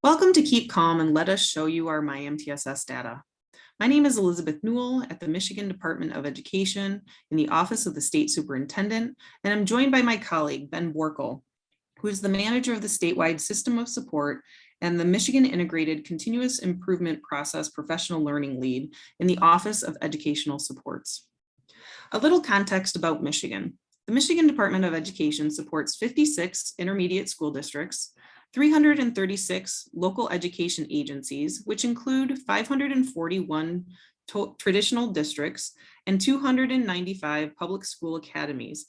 Welcome to Keep Calm and let us show you our MiMTSS data. My name is Elizabeth Newell at the Michigan Department of Education in the Office of the State Superintendent, and I'm joined by my colleague, Ben Boerkoel, who is the manager of the statewide system of support and the Michigan Integrated Continuous Improvement Process Professional Learning Lead in the Office of Educational Supports. A little context about Michigan. The Michigan Department of Education supports 56 intermediate school districts, 336 local education agencies, which include 541 traditional districts and 295 public school academies,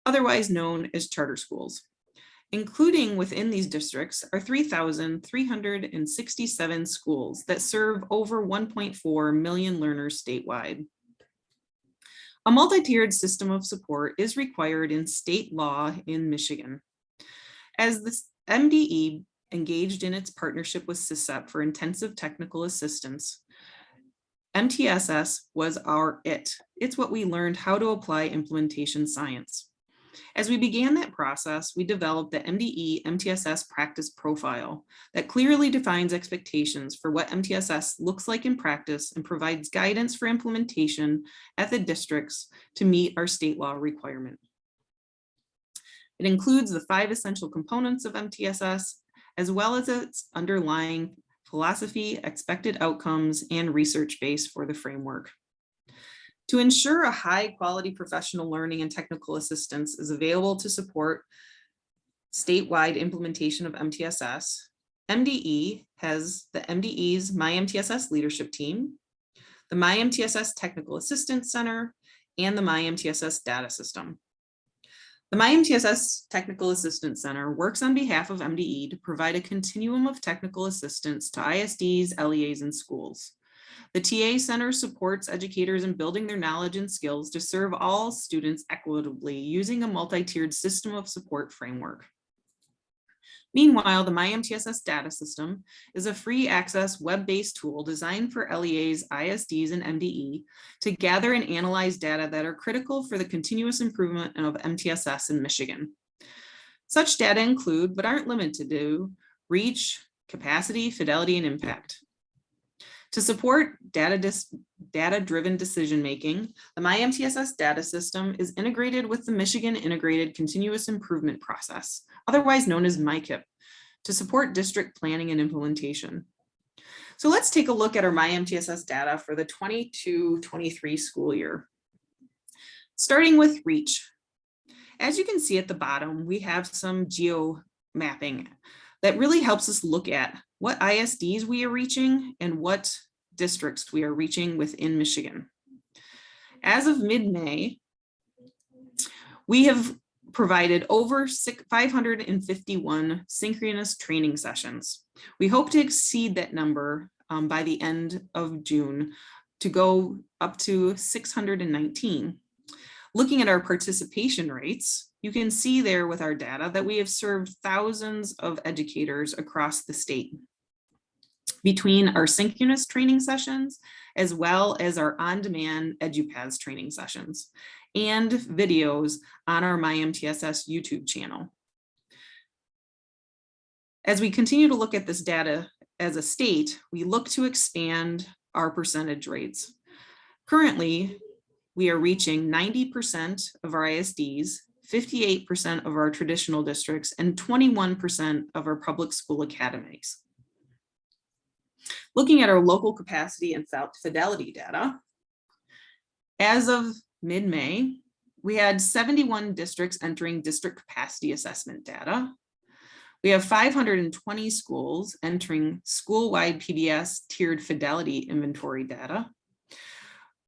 otherwise known as charter schools. Including within these districts are 3,367 schools that serve over 1.4 million learners statewide. A multi-tiered system of support is required in state law in Michigan. As the MDE engaged in its partnership with SISEP for intensive technical assistance, MTSS was our it. It's what we learned how to apply implementation science. As we began that process, we developed the MDE MTSS practice profile that clearly defines expectations for what MTSS looks like in practice and provides guidance for implementation at the districts to meet our state law requirement. It includes the 5 essential components of MTSS, as well as its underlying philosophy, expected outcomes, and research base for the framework. To ensure a high quality professional learning and technical assistance is available to support statewide implementation of MTSS, MDE has the MDE's MiMTSS leadership team, the MiMTSS Technical Assistance Center, and the MiMTSS data system. The MiMTSS Technical Assistance Center works on behalf of MDE to provide a continuum of technical assistance to ISDs, LEAs, and schools. The TA Center supports educators in building their knowledge and skills to serve all students equitably using a multi-tiered system of support framework. Meanwhile, the MiMTSS data system is a free access web-based tool designed for LEAs, ISDs, and MDE to gather and analyze data that are critical for the continuous improvement of MTSS in Michigan. Such data include, but aren't limited to, reach, capacity, fidelity, and impact. To support data-driven decision-making, the MiMTSS data system is integrated with the Michigan Integrated Continuous Improvement Process, otherwise known as MICIP, to support district planning and implementation. So let's take a look at our MiMTSS data for the 22-23 school year. Starting with reach. As you can see at the bottom, we have some geo mapping that really helps us look at what ISDs we are reaching and what districts we are reaching within Michigan. As of mid-May, we have provided over 551 synchronous training sessions. We hope to exceed that number by the end of June to go up to 619. Looking at our participation rates, you can see there with our data that we have served thousands of educators across the state between our synchronous training sessions, as well as our on-demand EduPaths training sessions and videos on our MiMTSS YouTube channel. As we continue to look at this data as a state, we look to expand our percentage rates. Currently, we are reaching 90% of our ISDs, 58% of our traditional districts, and 21% of our public school academies. Looking at our local capacity and fidelity data, as of mid-May, we had 71 districts entering district capacity assessment data. We have 520 schools entering school-wide PBS tiered fidelity inventory data.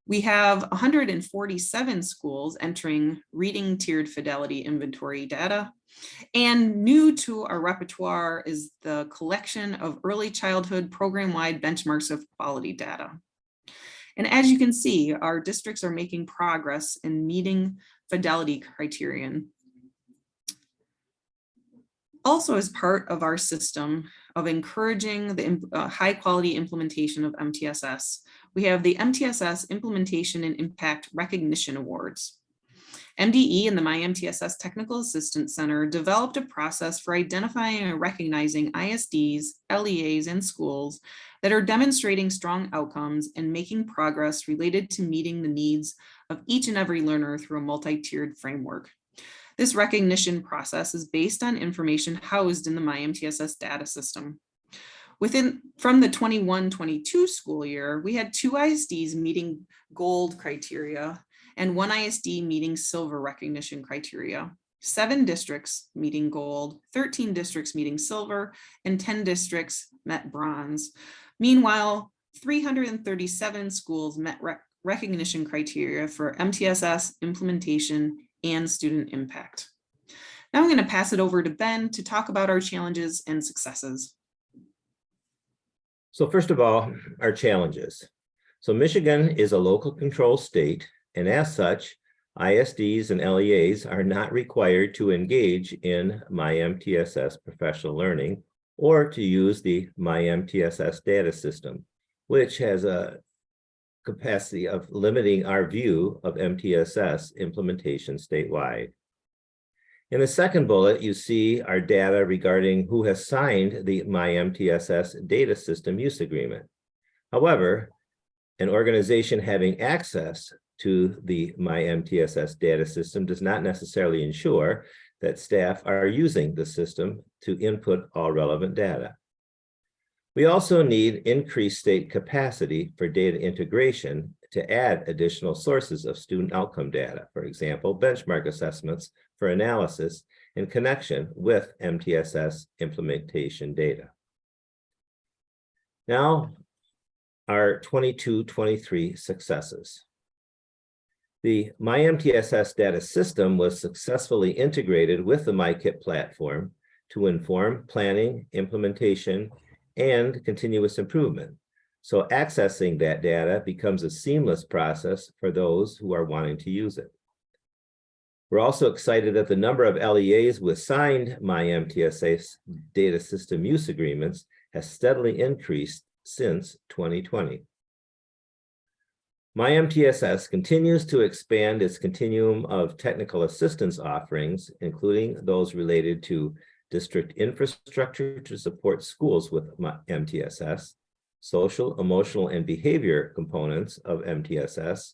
We have 147 schools entering reading tiered fidelity inventory data. And new to our repertoire is the collection of early childhood program-wide benchmarks of quality data. And as you can see, our districts are making progress in meeting fidelity criterion. Also, as part of our system of encouraging the high quality implementation of MTSS, we have the MTSS Implementation and Impact Recognition Awards. MDE and the MiMTSS Technical Assistance Center developed a process for identifying and recognizing ISDs, LEAs, and schools that are demonstrating strong outcomes and making progress related to meeting the needs of each and every learner through a multi-tiered framework. This recognition process is based on information housed in the MiMTSS data system. From the 21-22 school year, we had 2 ISDs meeting gold criteria and 1 ISD meeting silver recognition criteria, 7 districts meeting gold, 13 districts meeting silver, and 10 districts met bronze. Meanwhile, 337 schools met recognition criteria for MTSS implementation and student impact. Now I'm going to pass it over to Ben to talk about our challenges and successes. So first of all, our challenges. So Michigan is a local control state, and as such, ISDs and LEAs are not required to engage in MiMTSS professional learning or to use the MiMTSS data system, which has a capacity of limiting our view of MTSS implementation statewide. In the second bullet, you see our data regarding who has signed the MiMTSS data system use agreement. However, an organization having access to the MiMTSS data system does not necessarily ensure that staff are using the system to input all relevant data. We also need increased state capacity for data integration to add additional sources of student outcome data, for example, benchmark assessments for analysis in connection with MTSS implementation data. Now, our 22-23 successes. The MiMTSS data system was successfully integrated with the MyKit platform to inform planning, implementation, and continuous improvement. So accessing that data becomes a seamless process for those who are wanting to use it. We're also excited that the number of LEAs with signed MiMTSS data system use agreements has steadily increased since 2020. MiMTSS continues to expand its continuum of technical assistance offerings, including those related to district infrastructure to support schools with MTSS, social, emotional, and behavior components of MTSS,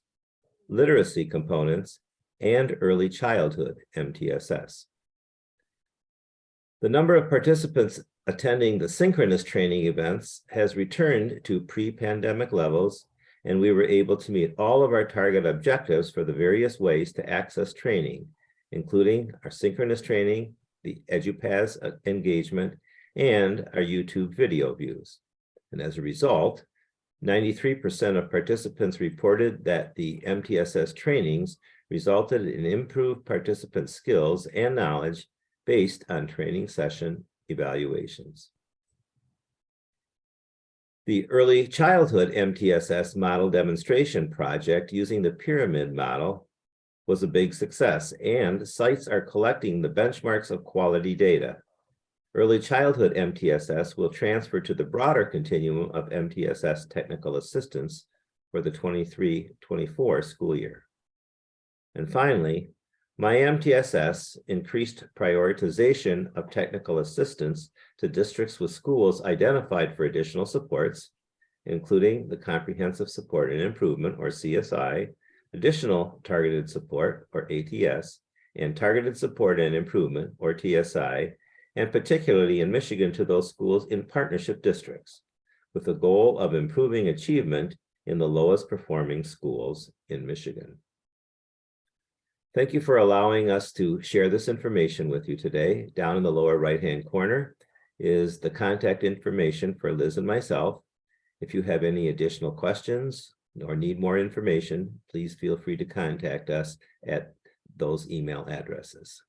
literacy components, and early childhood MTSS. The number of participants attending the synchronous training events has returned to pre-pandemic levels, and we were able to meet all of our target objectives for the various ways to access training, including our synchronous training, the EduPass engagement, and our YouTube video views. And as a result, 93% of participants reported that the MTSS trainings resulted in improved participant skills and knowledge based on training session evaluations. The early childhood MTSS model demonstration project using the pyramid model was a big success, and sites are collecting the benchmarks of quality data. Early childhood MTSS will transfer to the broader continuum of MTSS technical assistance for the 23-24 school year. And finally, MiMTSS increased prioritization of technical assistance to districts with schools identified for additional supports, including the Comprehensive Support and Improvement, or CSI, Additional Targeted Support, or ATS, and Targeted Support and Improvement, or TSI, and particularly in Michigan to those schools in partnership districts, with the goal of improving achievement in the lowest performing schools in Michigan. Thank you for allowing us to share this information with you today. Down in the lower right-hand corner is the contact information for Liz and myself. If you have any additional questions or need more information, please feel free to contact us at those email addresses.